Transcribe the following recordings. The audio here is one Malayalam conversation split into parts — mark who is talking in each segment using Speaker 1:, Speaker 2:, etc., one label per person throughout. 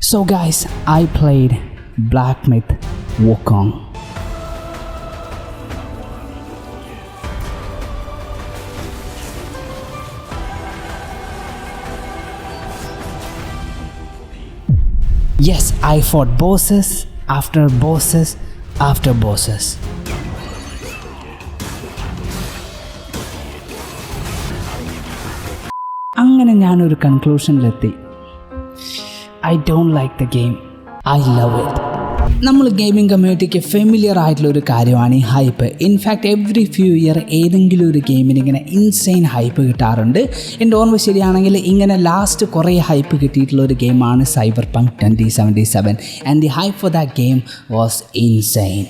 Speaker 1: So guys, I played Black Myth: Wukong. Yes, I fought bosses after bosses after bosses. അങ്ങനെ ഞാനൊരു കൺക്ലൂഷനിലെത്തി. I don't like the game. I love it. നമ്മൾ ഗെയിമിംഗ് കമ്മ്യൂണിറ്റിക്ക് ഫെമിലിയർ ആയിട്ടുള്ള ഒരു കാര്യമാണ് ഈ hype. In fact every few year ഏതെങ്കിലും ഒരു ഗെയിമിന് ഇങ്ങനെ ഇൻസെയിൻ ഹൈപ്പ് കിട്ടാറുണ്ട്. എൻ്റെ ഓർമ്മ ശരിയാണെങ്കിൽ ഇങ്ങനെ ലാസ്റ്റ് കുറേ ഹൈപ്പ് കിട്ടിയിട്ടുള്ള ഒരു ഗെയിമാണ് Cyberpunk 2077 and the hype for that game was insane.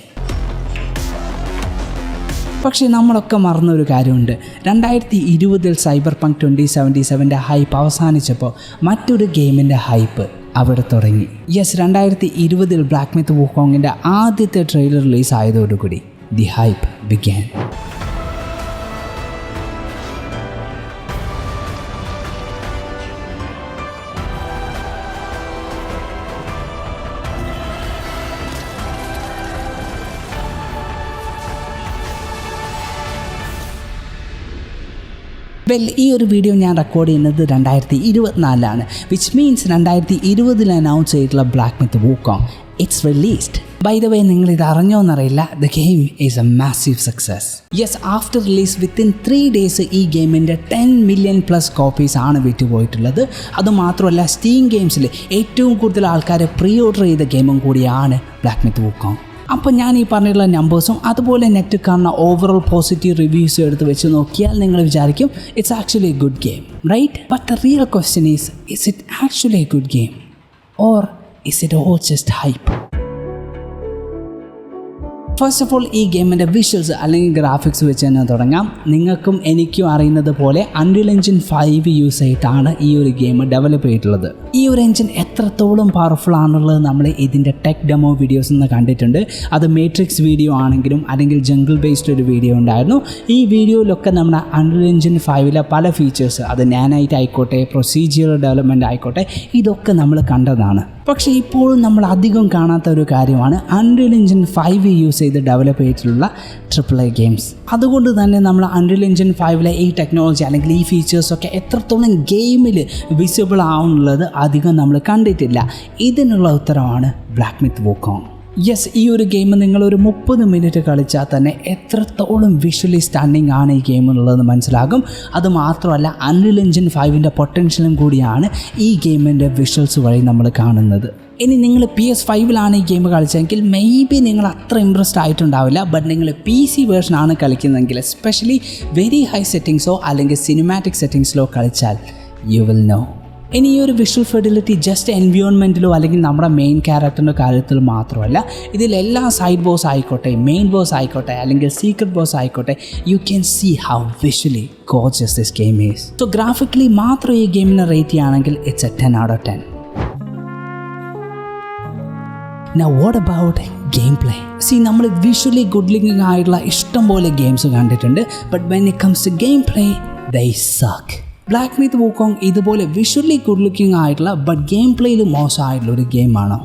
Speaker 1: പക്ഷേ നമ്മളൊക്കെ മറന്നൊരു കാര്യമുണ്ട്. 2020 Cyberpunk 2077 ഹൈപ്പ് അവസാനിച്ചപ്പോൾ മറ്റൊരു ഗെയിമിൻ്റെ ഹൈപ്പ് അവിടെ തുടങ്ങി. യെസ്, 2020 ബ്ലാക്ക് മിത്ത് വൂക്കോങ്ങിൻ്റെ ആദ്യത്തെ ട്രെയിലർ റിലീസ് ആയതോടുകൂടി ദി ഹൈപ്പ് ബിഗാൻ. ഈ ഒരു വീഡിയോ ഞാൻ റെക്കോർഡ് ചെയ്യുന്നത് 2024 വിച്ച് മീൻസ് 2020 അനൗൺസ് ചെയ്തിട്ടുള്ള Black Myth Wukong it's released. By the way, നിങ്ങളിത് അറിഞ്ഞോന്നറിയില്ല, the game is a massive success. Yes, after release within 3 days ഈ ഗെയിമിൻ്റെ 10 million+ കോപ്പീസ് ആണ് വിറ്റുപോയിട്ടുള്ളത്. അതുമാത്രമല്ല, സ്റ്റീം ഗെയിംസിൽ ഏറ്റവും കൂടുതൽ ആൾക്കാർ പ്രീ ഓർഡർ ചെയ്ത ഗെയിമും കൂടിയാണ് ബ്ലാക്ക് മിത്ത് വൂക്കോങ്. അപ്പോൾ ഞാൻ ഈ പറഞ്ഞിട്ടുള്ള നമ്പേഴ്സും അതുപോലെ നെറ്റ് കാണുന്ന ഓവറോൾ പോസിറ്റീവ് റിവ്യൂസും എടുത്ത് വെച്ച് നോക്കിയാൽ നിങ്ങൾ വിചാരിക്കും it's actually a good game, right? But the real question is it actually a good game or is it all just hype? First of all, ഈ ഗെയിമിൻ്റെ വിഷ്വൽസ് അല്ലെങ്കിൽ ഗ്രാഫിക്സ് വെച്ച് തന്നെ തുടങ്ങാം. നിങ്ങൾക്കും എനിക്കും അറിയുന്നത് പോലെ Unreal Engine 5 യൂസ് ചെയ്തിട്ടാണ് ഈ ഒരു ഗെയിം ഡെവലപ്പ് ചെയ്തിട്ടുള്ളത്. ഈ ഒരു എൻജിൻ എത്രത്തോളം പവർഫുൾ ആണുള്ളത് നമ്മൾ ഇതിൻ്റെ ടെക് ഡെമോ വീഡിയോസ് നിന്ന് കണ്ടിട്ടുണ്ട്. അത് മേട്രിക്സ് വീഡിയോ ആണെങ്കിലും അല്ലെങ്കിൽ ജംഗിൾ ബേസ്ഡ് ഒരു വീഡിയോ ഉണ്ടായിരുന്നു. ഈ വീഡിയോയിലൊക്കെ നമ്മുടെ Unreal Engine 5 പല ഫീച്ചേഴ്സ്, അത് നാനൈറ്റ് ആയിക്കോട്ടെ, പ്രൊസീജിയർ ഡെവലപ്മെൻറ്റ് ആയിക്കോട്ടെ, ഇതൊക്കെ നമ്മൾ കണ്ടതാണ്. പക്ഷേ ഇപ്പോഴും നമ്മൾ അധികം കാണാത്ത ഒരു കാര്യമാണ് Unreal Engine 5 യൂസ് ചെയ്ത് ഡെവലപ്പ് ചെയ്തിട്ടുള്ള AAA ഗെയിംസ്. അതുകൊണ്ട് തന്നെ നമ്മൾ Unreal Engine 5 ഈ ടെക്നോളജി അല്ലെങ്കിൽ ഈ ഫീച്ചേഴ്സൊക്കെ എത്രത്തോളം ഗെയിമിൽ വിസിബിൾ ആവുന്നുള്ളത് അധികം നമ്മൾ കണ്ടിട്ടില്ല. ഇതിനുള്ള ഉത്തരവാണ് ബ്ലാക്ക് മിത്ത് വൂക്കോങ്. യെസ്, ഈ ഒരു ഗെയിം നിങ്ങളൊരു 30 മിനിറ്റ് കളിച്ചാൽ തന്നെ എത്രത്തോളം വിഷ്വലി സ്റ്റണ്ണിങ് ആണ് ഈ ഗെയിം എന്നുള്ളത് മനസ്സിലാകും. അതുമാത്രമല്ല, Unreal Engine 5 പൊട്ടൻഷ്യലും കൂടിയാണ് ഈ ഗെയിമിൻ്റെ വിഷ്വൽസ് വഴി നമ്മൾ കാണുന്നത്. ഇനി നിങ്ങൾ PS5 ഈ ഗെയിം കളിച്ചെങ്കിൽ മേ ബി നിങ്ങൾ അത്ര ഇമ്പ്രസ്ഡ് ആയിട്ടുണ്ടാവില്ല. ബട്ട് നിങ്ങൾ PC വേർഷനാണ് കളിക്കുന്നതെങ്കിൽ, എസ്പെഷ്യലി വെരി ഹൈ സെറ്റിങ്സോ അല്ലെങ്കിൽ സിനിമാറ്റിക് സെറ്റിങ്സിലോ കളിച്ചാൽ യു വിൽ നോ. ഇനി ഈ ഒരു വിഷ്വൽ ഫെഡിലിറ്റി ജസ്റ്റ് എൻവയോൺമെൻറ്റിലോ അല്ലെങ്കിൽ നമ്മുടെ മെയിൻ ക്യാരക്ടറിൻ്റെ കാര്യത്തിൽ മാത്രമല്ല, ഇതിലെല്ലാ സൈഡ് ബോസ് ആയിക്കോട്ടെ, മെയിൻ ബോസ് ആയിക്കോട്ടെ അല്ലെങ്കിൽ സീക്രട്ട് ബോസ് ആയിക്കോട്ടെ, you can see how visually gorgeous this game is. So graphically മാത്രം ഈ ഗെയിമിനെ റേറ്റ് ചെയ്യുകയാണെങ്കിൽ it's a 10 out of 10. Now what about gameplay? See, നമ്മൾ വിഷ്വലി ഗുഡ് ലുക്കിംഗ് ആയിട്ടുള്ള ഇഷ്ടം പോലെ ഗെയിംസ് കണ്ടിട്ടുണ്ട്. But when it comes to game play, they suck. Black Myth Wukong ഇതുപോലെ വിഷ്വലി ഗുഡ് ലുക്കിംഗ് ആയിട്ടുള്ള ബട്ട് ഗെയിം പ്ലേയിൽ മോശമായിട്ടുള്ള ഒരു ഗെയിമാണോ?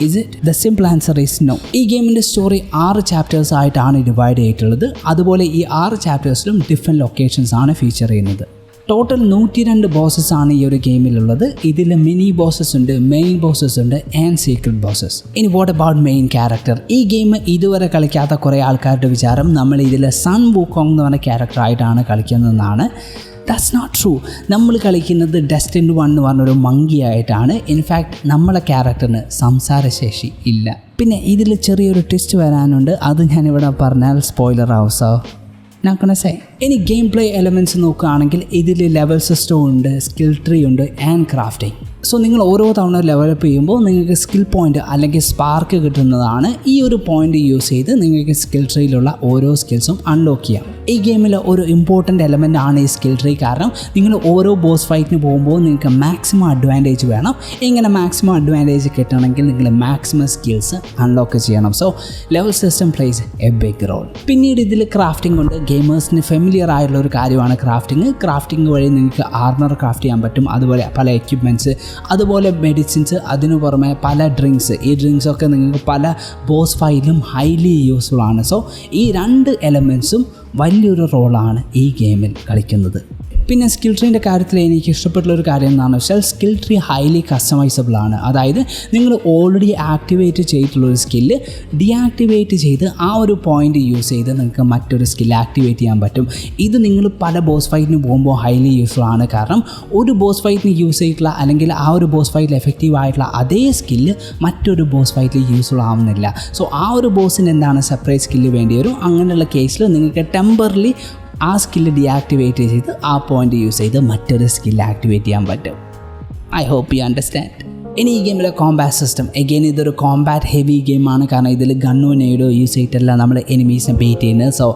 Speaker 1: Is it? The simple answer is no. ഈ ഗെയിമിൻ്റെ സ്റ്റോറി 6 ചാപ്റ്റേഴ്സ് ആയിട്ടാണ് ഡിവൈഡ് ചെയ്തിട്ടുള്ളത്. അതുപോലെ ഈ 6 ചാപ്റ്റേഴ്സിലും ഡിഫറെൻറ്റ് ലൊക്കേഷൻസ് ആണ് ഫീച്ചർ ചെയ്യുന്നത്. ടോട്ടൽ 102 ബോസസ് ആണ് ഈ ഒരു ഗെയിമിലുള്ളത്. ഇതിൽ മിനി ബോസസ് ഉണ്ട്, മെയിൻ ബോസസ് ഉണ്ട് ആൻഡ് സീക്രട്ട് ബോസസ്. ഇനി വാട്ട് അബൌട്ട് മെയിൻ ക്യാരക്ടർ? ഈ ഗെയിം ഇതുവരെ കളിക്കാത്ത കുറേ ആൾക്കാരുടെ വിചാരം നമ്മൾ ഇതിൽ സൺ വൂക്കോങ് എന്ന് പറഞ്ഞ ക്യാരക്ടറായിട്ടാണ് കളിക്കുന്നതെന്നാണ്. That's not true. നമ്മൾ കളിക്കുന്നത് ഡെസ്റ്റിൻഡ് 1 എന്ന് പറഞ്ഞൊരു മങ്കി ആയിട്ടാണ്. ഇൻഫാക്റ്റ് നമ്മളെ ക്യാരക്ടറിന് സംസാരശേഷി ഇല്ല. പിന്നെ ഇതിൽ ചെറിയൊരു ട്വിസ്റ്റ് വരാനുണ്ട്, അത് ഞാനിവിടെ പറഞ്ഞാൽ സ്പോയിലർ ആവുസോ ഇനി ഗെയിം പ്ലേ എലമെൻറ്റ്സ് നോക്കുകയാണെങ്കിൽ ഇതിൽ ലെവൽ സിസ്റ്റം ഉണ്ട്, സ്കിൽ ട്രീ ഉണ്ട് ആൻഡ് ക്രാഫ്റ്റിംഗ്. സോ നിങ്ങൾ ഓരോ തവണ ഡെവലപ്പ് ചെയ്യുമ്പോൾ നിങ്ങൾക്ക് സ്കിൽ പോയിൻ്റ് അല്ലെങ്കിൽ സ്പാർക്ക് കിട്ടുന്നതാണ്. ഈ ഒരു പോയിൻ്റ് യൂസ് ചെയ്ത് നിങ്ങൾക്ക് സ്കിൽ ട്രീയിലുള്ള ഓരോ സ്കിൽസും അൺലോക്ക് ചെയ്യാം. ഈ ഗെയിമിൽ ഒരു ഇമ്പോർട്ടൻ്റ് എലമെൻ്റ് ആണ് ഈ സ്കിൽ ട്രീ. കാരണം നിങ്ങൾ ഓരോ ബോസ് ഫൈറ്റിന് പോകുമ്പോൾ നിങ്ങൾക്ക് മാക്സിമം അഡ്വാൻറ്റേജ് വേണം. ഇങ്ങനെ മാക്സിമം അഡ്വാൻറ്റേജ് കിട്ടണമെങ്കിൽ നിങ്ങൾ മാക്സിമം സ്കിൽസ് അൺലോക്ക് ചെയ്യണം. So level system plays a big role. പിന്നീട് ഇതിൽ ക്രാഫ്റ്റിംഗ് കൊണ്ട് ഗെയിമേഴ്സിന് ഫെമിലിയർ ആയിട്ടുള്ള ഒരു കാര്യമാണ് ക്രാഫ്റ്റിംഗ് വഴി നിങ്ങൾക്ക് ആർമർ ക്രാഫ്റ്റ് ചെയ്യാൻ പറ്റും, അതുപോലെ പല എക്യുപ്മെൻറ്റ്സ്, അതുപോലെ മെഡിസിൻസ്, അതിനു പുറമെ പല ഡ്രിങ്ക്സ്. ഈ ഡ്രിങ്ക്സൊക്കെ നിങ്ങൾക്ക് പല ബോസ് ഫൈറ്റിലും ഹൈലി യൂസ്ഫുൾ ആണ്. സോ ഈ രണ്ട് എലമെൻറ്റ്സും വലിയൊരു റോളാണ് ഈ ഗെയിമിൽ കളിക്കുന്നത്. പിന്നെ സ്കിൽ ട്രീൻ്റെ കാര്യത്തിൽ എനിക്ക് ഇഷ്ടപ്പെട്ടുള്ളൊരു കാര്യം എന്താണെന്ന് വെച്ചാൽ സ്കിൽ ട്രീ ഹൈലി കസ്റ്റമൈസബിൾ ആണ്. അതായത് നിങ്ങൾ ഓൾറെഡി ആക്ടിവേറ്റ് ചെയ്തിട്ടുള്ളൊരു സ്കില്ല് ഡീആക്ടിവേറ്റ് ചെയ്ത് ആ ഒരു പോയിൻ്റ് യൂസ് ചെയ്ത് നിങ്ങൾക്ക് മറ്റൊരു സ്കില്ല് ആക്ടിവേറ്റ് ചെയ്യാൻ പറ്റും. ഇത് നിങ്ങൾ പല ബോസ് ഫൈറ്റിന് പോകുമ്പോൾ ഹൈലി യൂസ്ഫുൾ ആണ്. കാരണം ഒരു ബോസ് ഫൈറ്റിന് യൂസ് ചെയ്തിട്ടുള്ള അല്ലെങ്കിൽ ആ ഒരു ബോസ് ഫൈറ്റിൽ എഫക്റ്റീവ് ആയിട്ടുള്ള അതേ സ്കില്ല് മറ്റൊരു ബോസ് ഫൈറ്റിൽ യൂസ്ഫുൾ ആവുന്നില്ല. സോ ആ ഒരു ബോസിന് എന്താണ് സെപ്പറേറ്റ് സ്കില്ല് വേണ്ടി വരും. അങ്ങനെയുള്ള കേസിൽ നിങ്ങൾക്ക് ടെമ്പറലി ആ സ്കില്ല് ഡീആക്ടിവേറ്റ് ചെയ്ത് ആ പോയിൻ്റ് യൂസ് ചെയ്ത് മറ്റൊരു സ്കില്ല് ആക്ടിവേറ്റ് ചെയ്യാൻ പറ്റും. I hope you understand. ഇനി ഈ ഗെയിമിലെ കോമ്പാറ്റ് സിസ്റ്റം എഗെയിൻ ഇതൊരു കോമ്പാറ്റ് ഹെവി ഗെയിമാണ്. കാരണം ഇതിൽ ഗണ്ണോ നെയ്ഡോ യൂസ് ചെയ്തിട്ടല്ല നമ്മൾ എനിമീസിനെ ബീറ്റ് ചെയ്യുന്നത്. So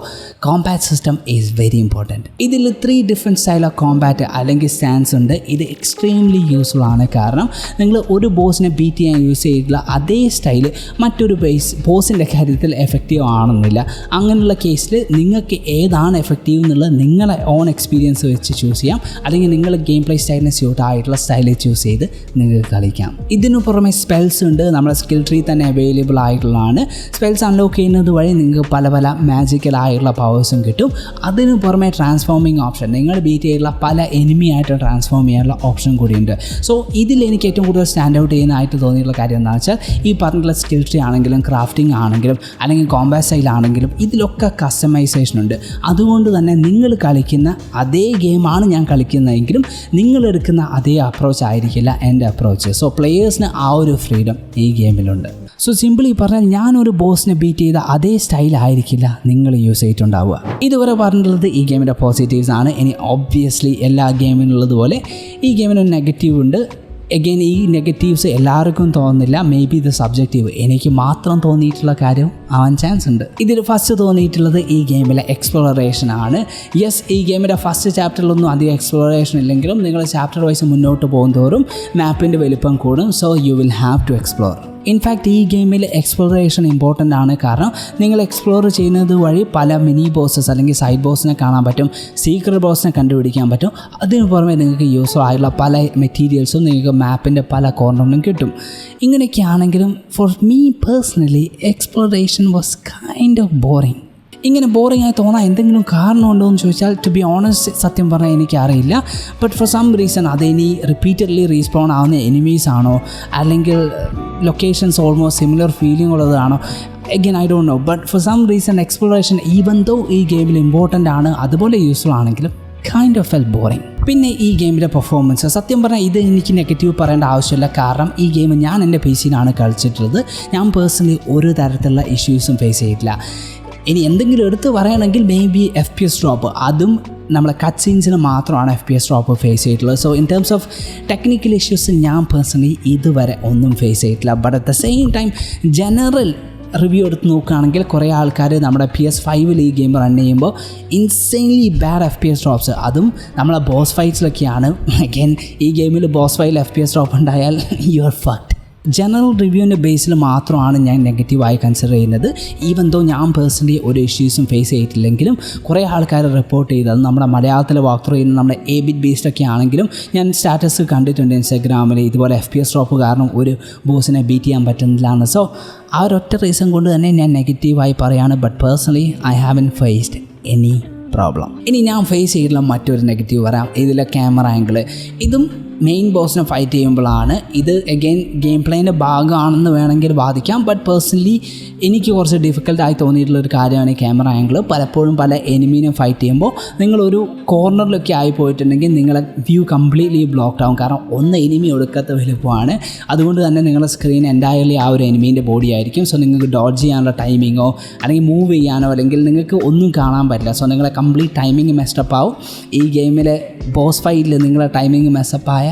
Speaker 1: combat system is very important. ഇതിൽ 3 ഡിഫറെൻറ്റ് സ്റ്റൈൽ ഓഫ് കോമ്പാറ്റ് അല്ലെങ്കിൽ സ്റ്റാൻസ് ഉണ്ട്. ഇത് എക്സ്ട്രീംലി യൂസ്ഫുൾ ആണ്. കാരണം നിങ്ങൾ ഒരു ബോസിനെ ബീറ്റ് ചെയ്യാൻ യൂസ് ചെയ്തിട്ടുള്ള അതേ സ്റ്റൈല് മറ്റൊരു ബോസിൻ്റെ കാര്യത്തിൽ എഫക്റ്റീവ് ആണെന്നില്ല. അങ്ങനെയുള്ള കേസിൽ നിങ്ങൾക്ക് ഏതാണ് എഫക്റ്റീവ് എന്നുള്ളത് നിങ്ങളെ ഓൺ എക്സ്പീരിയൻസ് വെച്ച് ചൂസ് ചെയ്യാം, അല്ലെങ്കിൽ നിങ്ങൾ ഗെയിം പ്ലേ സ്റ്റൈലിന് സ്യൂട്ട് ആയിട്ടുള്ള സ്റ്റൈലിൽ ചൂസ് ചെയ്ത് നിങ്ങൾക്ക് കളിക്കാം. ഇതിനു പുറമെ സ്പെൽസ് ഉണ്ട്. നമ്മുടെ സ്കിൽ ട്രീ തന്നെ അവൈലബിൾ ആയിട്ടുള്ളതാണ്. സ്പെൽസ് അൺലോക്ക് ചെയ്യുന്നത് വഴി നിങ്ങൾക്ക് പല പല മാജിക്കൽ ആയിട്ടുള്ള പവേഴ്സും കിട്ടും. അതിനു പുറമെ ട്രാൻസ്ഫോമിങ് ഓപ്ഷൻ, നിങ്ങൾ ബീറ്റ് ചെയ്തുള്ള പല എനിമി ആയിട്ട് ട്രാൻസ്ഫോം ചെയ്യാനുള്ള ഓപ്ഷൻ കൂടിയുണ്ട്. സോ ഇതിൽ എനിക്ക് ഏറ്റവും കൂടുതൽ സ്റ്റാൻഡ് ഔട്ട് ചെയ്യുന്നതായിട്ട് തോന്നിയിട്ടുള്ള കാര്യം എന്താണെന്ന് വെച്ചാൽ ഈ പറഞ്ഞിട്ടുള്ള സ്കിൽ ട്രീ ആണെങ്കിലും ക്രാഫ്റ്റിംഗ് ആണെങ്കിലും അല്ലെങ്കിൽ കോമ്പാറ്റ് സ്റ്റൈൽ ആണെങ്കിലും ഇതിലൊക്കെ കസ്റ്റമൈസേഷൻ ഉണ്ട്. അതുകൊണ്ട് തന്നെ നിങ്ങൾ കളിക്കുന്ന അതേ ഗെയിമാണ് ഞാൻ കളിക്കുന്നതെങ്കിലും നിങ്ങളെടുക്കുന്ന അതേ അപ്രോച്ച് ആയിരിക്കില്ല എൻ്റെ അപ്രോച്ച്. സോ പ്ലേയേഴ്സിന് ആ ഒരു ഫ്രീഡം ഈ ഗെയിമിലുണ്ട്. സോ സിമ്പിളി പറഞ്ഞാൽ ഞാനൊരു ബോസിനെ ബീറ്റ് ചെയ്ത അതേ സ്റ്റൈലായിരിക്കില്ല നിങ്ങൾ യൂസ് ചെയ്തിട്ടുണ്ടാവുക. ഇതുവരെ പറഞ്ഞിട്ടുള്ളത് ഈ ഗെയിമിൻ്റെ പോസിറ്റീവ്സ് ആണ്. ഇനി ഒബ്വിയസ്ലി എല്ലാ ഗെയിമിനുള്ളതുപോലെ ഈ ഗെയിമിനൊരു നെഗറ്റീവ് ഉണ്ട്. എഗെയിൻ ഈ നെഗറ്റീവ്സ് എല്ലാവർക്കും തോന്നുന്നില്ല. മേ ബി ഇത് സബ്ജക്റ്റീവ്. എനിക്ക് മാത്രം തോന്നിയിട്ടുള്ള കാര്യം ആവാൻ ചാൻസ് ഉണ്ട്. ഇതിൽ ഫസ്റ്റ് തോന്നിയിട്ടുള്ളത് ഈ ഗെയിമിലെ എക്സ്പ്ലോറേഷൻ ആണ്. യെസ്, ഈ ഗെയിമിൻ്റെ ഫസ്റ്റ് ചാപ്റ്ററിലൊന്നും അധികം എക്സ്പ്ലോറേഷൻ ഇല്ലെങ്കിലും നിങ്ങൾ ചാപ്റ്റർ വൈസ് മുന്നോട്ട് പോകും തോറും മാപ്പിൻ്റെ വലിപ്പം കൂടും. So you will have to explore. In fact ഈ ഗെയിമിൽ എക്സ്പ്ലോറേഷൻ ഇമ്പോർട്ടൻ്റ് ആണ്. കാരണം നിങ്ങൾ എക്സ്പ്ലോർ ചെയ്യുന്നത് വഴി പല മിനി ബോസസ് അല്ലെങ്കിൽ സൈഡ് ബോസിനെ കാണാൻ പറ്റും, സീക്രട്ട് ബോസിനെ കണ്ടുപിടിക്കാൻ പറ്റും. അതിന് പുറമെ നിങ്ങൾക്ക് യൂസ്ഫുൾ ആയിട്ടുള്ള പല മെറ്റീരിയൽസും നിങ്ങൾക്ക് മാപ്പിൻ്റെ പല കോർണറിലും കിട്ടും. ഇങ്ങനെയൊക്കെയാണെങ്കിലും for me personally exploration was kind of boring. ഇങ്ങനെ ബോറിംഗ് ആയി തോന്നാൻ എന്തെങ്കിലും കാരണമുണ്ടോ എന്ന് ചോദിച്ചാൽ ടു ബി ഓണസ്റ്റ് സത്യം പറഞ്ഞാൽ എനിക്കറിയില്ല. ബട്ട് ഫോർ സം റീസൺ അതിനി റിപ്പീറ്റഡ്ലി റീസ്പോൺ ആവുന്ന എനിമീസ് ആണോ അല്ലെങ്കിൽ ലൊക്കേഷൻസ് ഓൾമോസ്റ്റ് സിമിലർ ഫീലിംഗ് ഉള്ളതാണോ, again I don't know. But for some reason exploration even though ഈ ഗെയിമിൽ ഇമ്പോർട്ടൻ്റ് ആണ് അതുപോലെ യൂസ്ഫുൾ ആണെങ്കിലും കൈൻഡ് ഓഫ് ഫെൽറ്റ് ബോറിംഗ്. പിന്നെ ഈ ഗെയിമിൻ്റെ പെർഫോമൻസ് സത്യം പറഞ്ഞാൽ ഇത് എനിക്ക് നെഗറ്റീവ് പറയേണ്ട ആവശ്യമില്ല. കാരണം ഈ ഗെയിം ഞാൻ എൻ്റെ PC-യിലാണ് കളിച്ചിട്ടുള്ളത്. ഞാൻ പേഴ്സണലി ഒരു തരത്തിലുള്ള ഇഷ്യൂസും ഫേസ് ചെയ്തിട്ടില്ല. ഇനി എന്തെങ്കിലും എടുത്ത് പറയുകയാണെങ്കിൽ മേ ബി FPS ഡ്രോപ്പ്, അതും നമ്മളെ കട്ട് സീൻസിന് മാത്രമാണ് FPS ഡ്രോപ്പ് ഫേസ് ചെയ്തിട്ടുള്ളത്. So in terms of technical issues ഞാൻ പേഴ്സണലി ഇതുവരെ ഒന്നും ഫേസ് ചെയ്തിട്ടില്ല. But at the same time general review എടുത്ത് നോക്കുകയാണെങ്കിൽ കുറേ ആൾക്കാർ നമ്മുടെ PS5 ഈ ഗെയിം റൺ ചെയ്യുമ്പോൾ ഇൻസെയിൻലി ബാഡ് FPS ഡ്രോപ്സ്, അതും നമ്മളെ ബോസ് ഫൈറ്റ്സിലൊക്കെയാണ്. അഗൈൻ ഈ ഗെയിമിൽ ബോസ് ഫൈറ്റിൽ FPS ഡ്രോപ്പ് ഉണ്ടായാൽ യു ആർ ഫക്ഡ്. ജനറൽ റിവ്യൂവിൻ്റെ ബേസിൽ മാത്രമാണ് ഞാൻ നെഗറ്റീവായി കൺസിഡർ ചെയ്യുന്നത്. ഈവൻ ദോ ഞാൻ പേഴ്സണലി ഒരു ഇഷ്യൂസും ഫേസ് ചെയ്തിട്ടില്ലെങ്കിലും കുറേ ആൾക്കാർ റിപ്പോർട്ട് ചെയ്തത് നമ്മുടെ മലയാളത്തിൽ വാക്ക് ത്രൂ ചെയ്യുന്ന നമ്മുടെ A-bit ബേസ്ഡൊക്കെ ആണെങ്കിലും ഞാൻ സ്റ്റാറ്റസ് കണ്ടിട്ടുണ്ട് ഇൻസ്റ്റാഗ്രാമിൽ ഇതുപോലെ FPS ഡ്രോപ്പ് കാരണം ഒരു ബോസിനെ ബീറ്റ് ചെയ്യാൻ പറ്റുന്നില്ലാണ്. സോ ആ ഒരൊറ്റ റീസൺ കൊണ്ട് തന്നെ ഞാൻ നെഗറ്റീവായി പറയാണ്. But personally I haven't faced any problem. ഇനി ഞാൻ ഫേസ് ചെയ്തിട്ടുള്ള മറ്റൊരു നെഗറ്റീവ് പറയാം. ഇതിലെ ക്യാമറ ആംഗിൾ, ഇതും മെയിൻ ബോസിനെ ഫൈറ്റ് ചെയ്യുമ്പോഴാണ്. ഇത് അഗെയിൻ ഗെയിം പ്ലേൻ്റെ ഭാഗമാണെന്ന് വേണമെങ്കിൽ വാദിക്കാം. ബട്ട് പേഴ്സണലി എനിക്ക് കുറച്ച് ഡിഫിക്കൽട്ടായി തോന്നിയിട്ടുള്ളൊരു കാര്യമാണ് ഈ ക്യാമറ ആംഗിൾ. പലപ്പോഴും പല എനിമീനെ ഫൈറ്റ് ചെയ്യുമ്പോൾ നിങ്ങളൊരു കോർണറിലൊക്കെ ആയി പോയിട്ടുണ്ടെങ്കിൽ നിങ്ങളെ വ്യൂ കംപ്ലീറ്റ്ലി ബ്ലോക്ക്ഡ് ആവും. കാരണം ഒന്ന് എനിമി ഒടുക്കത്തെ വലുപ്പമാണ്. അതുകൊണ്ട് തന്നെ നിങ്ങളുടെ സ്ക്രീൻ എൻറ്റയർലി ആ ഒരു എനിമീൻ്റെ ബോഡി ആയിരിക്കും. സോ നിങ്ങൾക്ക് ഡോഡ്ജ് ചെയ്യാനുള്ള ടൈമിങ്ങോ അല്ലെങ്കിൽ മൂവ് ചെയ്യാനോ അല്ലെങ്കിൽ നിങ്ങൾക്ക് ഒന്നും കാണാൻ പറ്റില്ല. സോ നിങ്ങളെ കംപ്ലീറ്റ് ടൈമിങ് മെസ്സപ്പ് ആവും. ഈ ഗെയിമിലെ ബോസ് ഫൈറ്റിൽ നിങ്ങളെ ടൈമിങ് മെസ്സപ്പ് ആയാൽ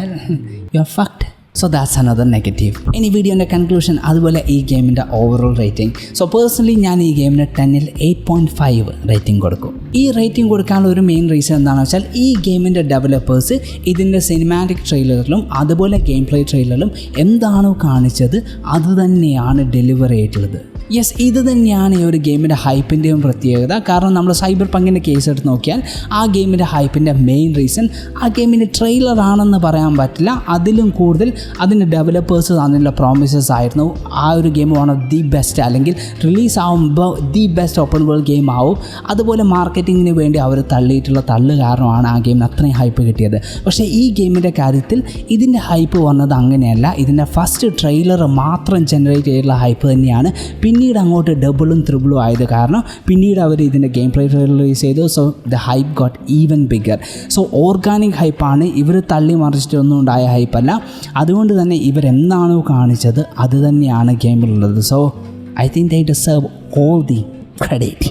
Speaker 1: you are fucked. So that's another negative. ഇനി വീഡിയോൻ്റെ കൺക്ലൂഷൻ അതുപോലെ ഈ ഗെയിമിൻ്റെ ഓവറോൾ റേറ്റിംഗ്. സോ പേഴ്സണലി ഞാൻ ഈ ഗെയിമിന് 10-ൽ 8.5 റേറ്റിംഗ് കൊടുക്കും. ഈ റേറ്റിംഗ് കൊടുക്കാനുള്ള ഒരു മെയിൻ റീസൺ എന്താണെന്ന് വെച്ചാൽ ഈ ഗെയിമിൻ്റെ ഡെവലപ്പേഴ്സ് ഇതിൻ്റെ സിനിമാറ്റിക് ട്രെയിലറിലും അതുപോലെ ഗെയിം പ്ലേ ട്രെയിലറിലും എന്താണോ കാണിച്ചത് അത് തന്നെയാണ് ഡെലിവർ ചെയ്തിട്ടുള്ളത്. യെസ്, ഇത് തന്നെയാണ് ഈ ഒരു ഗെയിമിൻ്റെ ഹൈപ്പിൻ്റെയും പ്രത്യേകത. കാരണം നമ്മൾ സൈബർ പങ്കിൻ്റെ കേസ് എടുത്ത് നോക്കിയാൽ ആ ഗെയിമിൻ്റെ ഹൈപ്പിൻ്റെ മെയിൻ റീസൺ ആ ഗെയിമിൻ്റെ ട്രെയിലർ ആണെന്ന് പറയാൻ പറ്റില്ല. അതിലും കൂടുതൽ അതിൻ്റെ ഡെവലപ്പേഴ്സ് തന്നിട്ടുള്ള പ്രോമിസസ് ആയിരുന്നു. ആ ഒരു game one of the best, അല്ലെങ്കിൽ റിലീസ് ആകുമ്പോൾ the best open world game ആവും. അതുപോലെ മാർക്കറ്റിങ്ങിന് വേണ്ടി അവർ തള്ളിയിട്ടുള്ള തള്ളു കാരണമാണ് ആ ഗെയിമിന് അത്രയും ഹൈപ്പ് കിട്ടിയത്. പക്ഷേ ഈ ഗെയിമിൻ്റെ കാര്യത്തിൽ ഇതിൻ്റെ ഹൈപ്പ് വന്നത് അങ്ങനെയല്ല. ഇതിൻ്റെ ഫസ്റ്റ് ട്രെയിലർ മാത്രം ജനറേറ്റ് ചെയ്തിട്ടുള്ള ഹൈപ്പ് തന്നെയാണ് പിന്നീട് അങ്ങോട്ട് ഡബിളും ത്രിബിളും ആയത്. കാരണം പിന്നീട് അവർ ഇതിൻ്റെ ഗെയിം പ്ലേ ട്രെയിലർ റിലീസ് ചെയ്തു. So the hype got even bigger. So organic ഹൈപ്പാണ്, ഇവർ തള്ളി മറിച്ചിട്ടൊന്നും ഉണ്ടായ ഹൈപ്പല്ല. അതുകൊണ്ട് തന്നെ ഇവരെന്താണോ കാണിച്ചത് അത് തന്നെയാണ് ഗെയിമിലുള്ളത്. So I think they deserve all the credit.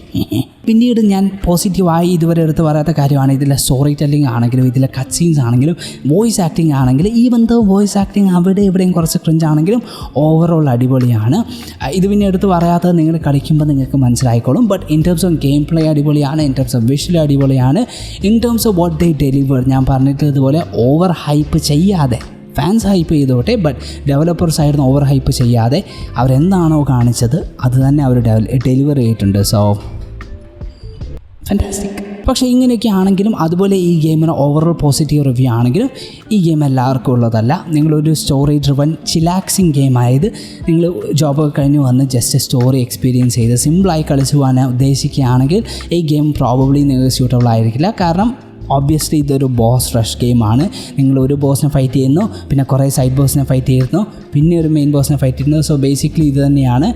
Speaker 1: പിന്നീട് ഞാൻ പോസിറ്റീവായി ഇതുവരെ എടുത്ത് പറയാത്ത കാര്യമാണ് ഇതിലെ സ്റ്റോറി ടെല്ലിംഗ് ആണെങ്കിലും ഇതിലെ കട്ട് സീൻസ് ആണെങ്കിലും വോയിസ് ആക്ടിങ് ആണെങ്കിലും. ഈവൻ ദോ വോയിസ് ആക്ടിങ് അവിടെ എവിടെയും കുറച്ച് ക്രിഞ്ച് ആണെങ്കിലും ഓവറോൾ അടിപൊളിയാണ്. ഇത് പിന്നെ എടുത്ത് പറയാത്തത് നിങ്ങൾ കളിക്കുമ്പോൾ നിങ്ങൾക്ക് മനസ്സിലായിക്കോളും. But in terms of game play അടിപൊളിയാണ്, ഇൻ ടേംസ് ഓഫ് വിഷ്വൽ അടിപൊളിയാണ്, in terms of what they deliver. ഞാൻ പറഞ്ഞിട്ടതുപോലെ ഓവർ ഹൈപ്പ് ചെയ്യാതെ, ഫാൻസ് ഹൈപ്പ് ചെയ്തോട്ടെ, ബട്ട് ഡെവലപ്പർ സൈഡിൽ ഓവർ ഹൈപ്പ് ചെയ്യാതെ അവരെന്താണോ കാണിച്ചത് അത് തന്നെ അവർ ഡെലിവർ ചെയ്തിട്ടുണ്ട്. So fantastic. പക്ഷേ ഇങ്ങനെയൊക്കെ ആണെങ്കിലും അതുപോലെ ഈ ഗെയിമിന് ഓവറോൾ പോസിറ്റീവ് റിവ്യൂ ആണെങ്കിലും ഈ ഗെയിം എല്ലാവർക്കും ഉള്ളതല്ല. നിങ്ങളൊരു സ്റ്റോറി ഡ്രിവൺ ചിലാക്സിങ് ഗെയിം ആയത് നിങ്ങൾ ജോബൊക്കെ കഴിഞ്ഞ് വന്ന് ജസ്റ്റ് സ്റ്റോറി എക്സ്പീരിയൻസ് ചെയ്ത് സിമ്പിളായി കളിച്ചു പോകാൻ ഉദ്ദേശിക്കുകയാണെങ്കിൽ ഈ ഗെയിം പ്രോബബ്ലി നിങ്ങൾക്ക് സ്യൂട്ടബിൾ ആയിരിക്കില്ല. കാരണം ഒബ്വിയസ്ലി ഇതൊരു ബോസ് റഷ് ഗെയിമാണ്. നിങ്ങൾ ഒരു ബോസിനെ ഫൈറ്റ് ചെയ്യുന്നു, പിന്നെ കുറേ സൈഡ് ബോസിനെ ഫൈറ്റ് ചെയ്യുന്നു, പിന്നെ ഒരു മെയിൻ ബോസിനെ ഫൈറ്റ് ചെയ്യുന്നു. സോ ബേസിക്കലി ഇത് തന്നെയാണ്.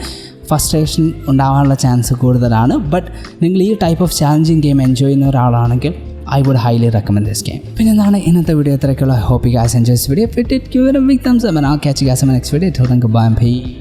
Speaker 1: ഫ്രസ്ട്രേഷൻ ഉണ്ടാകാനുള്ള ചാൻസ് കൂടുതലാണ്. ബട്ട് നിങ്ങൾ ഈ type of challenging game enjoy ചെയ്യുന്ന ഒരാളാണെങ്കിൽ I would highly recommend this game. പിന്നെ എന്താണ് ഇന്നത്തെ വീഡിയോ ഇത്രയൊക്കെയുള്ള. Hope you guys enjoy this video. If it did, give it a big thumbs up and I'll catch you guys in my next video. Till then, goodbye and peace.